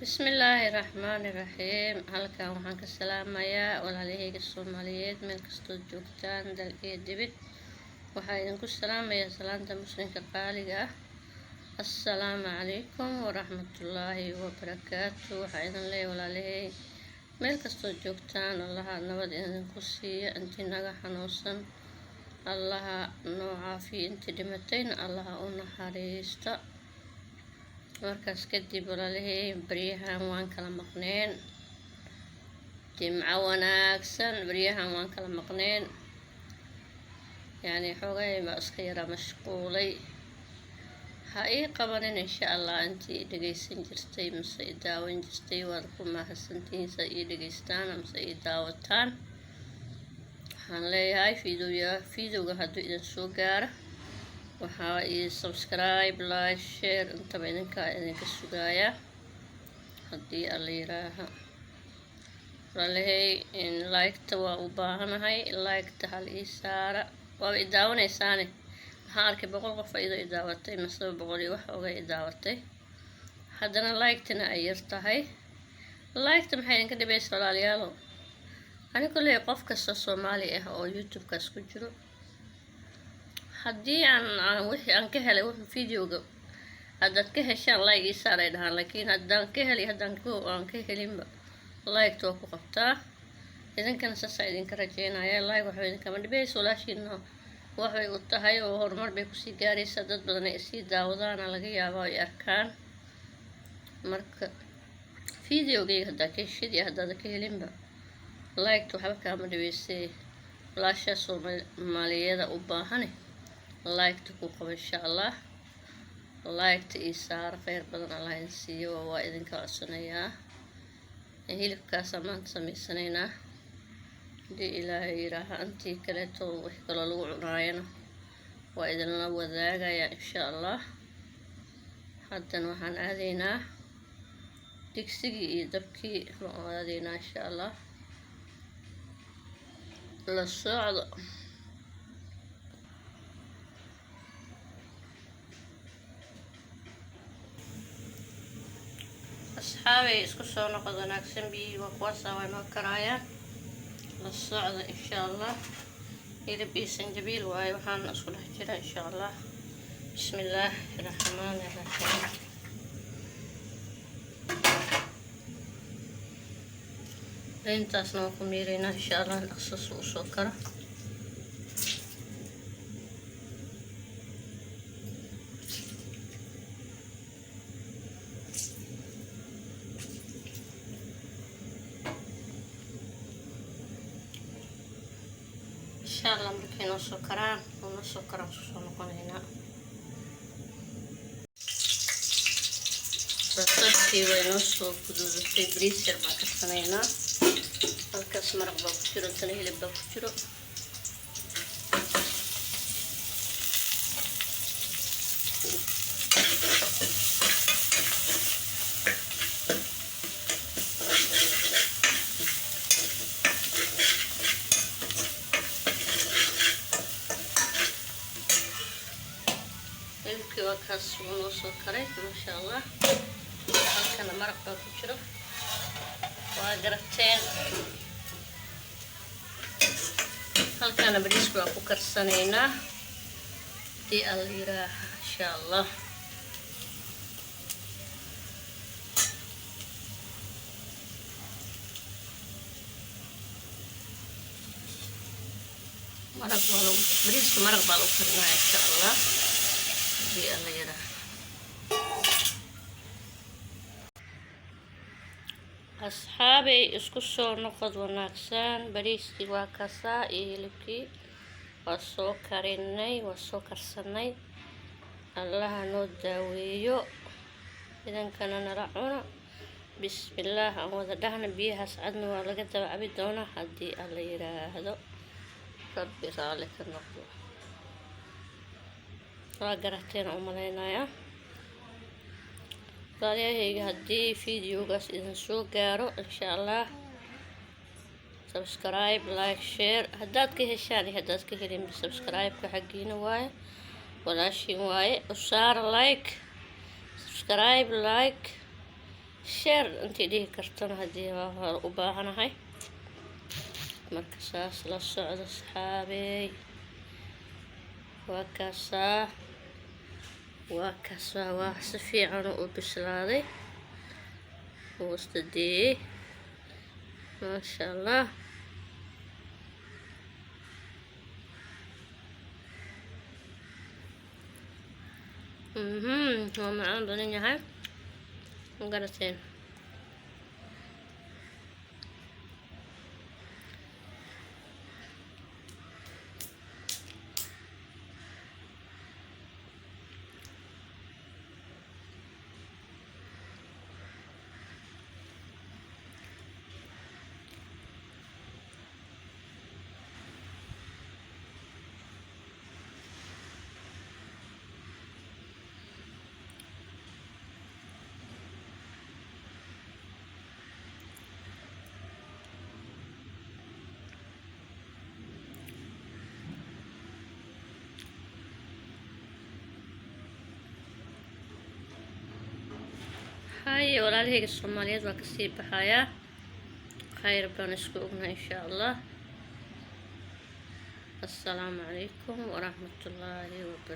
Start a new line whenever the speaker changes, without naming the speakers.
Bismillaahi Raxmaani Raxiim. Halkan waxaan ka salaamayaa walaalahayga Soomaaliyeed meel kastoo joogtaan dal iyo dibid. Waxaan idinku salaamayaa salaanta muslimka qaaliga ah. Assalaamu calaykum waraxmatullaahi wabarakaatu. Waxaan idin leeyahay walaalahay meel kastoo joogtaan allaha nabad idinku siiya, intii naga xanuunsan allaha noo caafiyo, intii dhimatayna allaha u naxariista. Markaas kadib walaalahay baryahan waan kala maqneen, jimco wanaagsan. baryahan waan kala maqneen, yani xoogay baa iska yara mashquulay. ha ii qabanin insha allah intii dhegaysan jirtay mise i daawan jirtay waad ku mahadsantihiin sa ii dhegaystaan mise ii daawataan. waxaan leeyahay fiidowga hadduu idin soo gaara waxaa ii subscribe, like, share intaba idinka sugaaya haddii alla yiraaha. walaalahay in like-ta waa u baahanahay, like-ta hal ii saara. waaba i daawanaysaane, waxaan arkay 100 qof iyadoo i daawatay mise 100 iyo wax oga i daawatay, haddana like-tana ay yar tahay. like-ta maxay idinka dhibaysa walaalayaalow? ani kulley qof kasta Soomaali ah oo YouTube-kaas ku jiro haddii aan wixii aan ka helay wuxuu videoga haddaad ka heshaan like ii saaray dhahaan, laakiin haddaan ka helay aan ka helinba like waa ku qabtaa. idinkana saasaa idinka rajeynaya. like waxba idinkama dhibayso, walaashiina waxbay u tahay oo horumar bay kusii gaaraysaa. dad badan ay sii daawadaana laga yaaba ay arkaan. marka videogayga haddaa ka heshid iyo haddaada ka helinba like waxba kaama dhibaysee. walaashaa Soomaaliyada u baahane like-ta ku qabo insha allah. like-ta ii saara, kheyr badan allah idin siiyo. waa idinka codsanayaa. hilibkaasa maanta samaysanaynaa haddii ilaahay yiraaha. intii kaleeto wix kaloo lagu cunaayana waa idinla wadaagayaa insha allah. haddana waxaan aadaynaa digsigii iyo dabkii waan aadaynaa insha allah. la socdo. asxaabay isku soo noqod wanaagsan. biyihii waa kuwaasa waa noo karaayaan. la socda insha allah. hilib iyo sanjabiil waaye waxaana isku dhex jira insha allah. bismillaahi raxmaani raxiim. intaasna waan ku miiraynaa insha allah. dhaqso u soo kara. insha allah markay noo soo karaan soo noqonaynaa. basashii way noo soo guduudatay. bariis yar baan ka samaynaa. halkaas maraq baa ku jiro, tana hilib baa ku jiro. hilibkii waa kaas wuu noo soo karay maasha allah. halkana maraq baa ku jiro, waa garateen. halkana bariiska waa ku karsanaynaa haddii alla yiraaha insha allah. bariiska maraq baa lagu karinaa insha allah haddii alla yiraaha. asxaabay isku soo noqod wanaagsan. bariiskii waa kasaa iyo hilibkii waa soo karinay, waa soo karsanay. allaha noo daaweeyo, idankana nala cuno. bismillaah aan wada dhahna. biyahaas cadna waa laga daba cabi doonaa haddii alla yiraahdo. rabbi raalli ka noqdo. waa garateen u malaynayaa walaalayaashayga. haddii videogaas idin soo gaaro insha allah subscribe, like, share. haddaad ka heshaan iyo haddaad ka helin subscribe-ka xaggiina waaye, walaashiin waaye. u saara like, subscribe, like, sheer intii dhihi kartana haddii waa u baahanahay. marka saas la socdo asxaabey. waa kaasaa waa si fiican u bislaaday hoostadii maasha allah. waa macaan badan yahay ma garateen. هاي walaalahayga Soomaaliyeed waa kasii baxayaa. khayr baan isku ognahay insha allah. assalaamu calaykum waraxmatullaahi wabarakaatuh.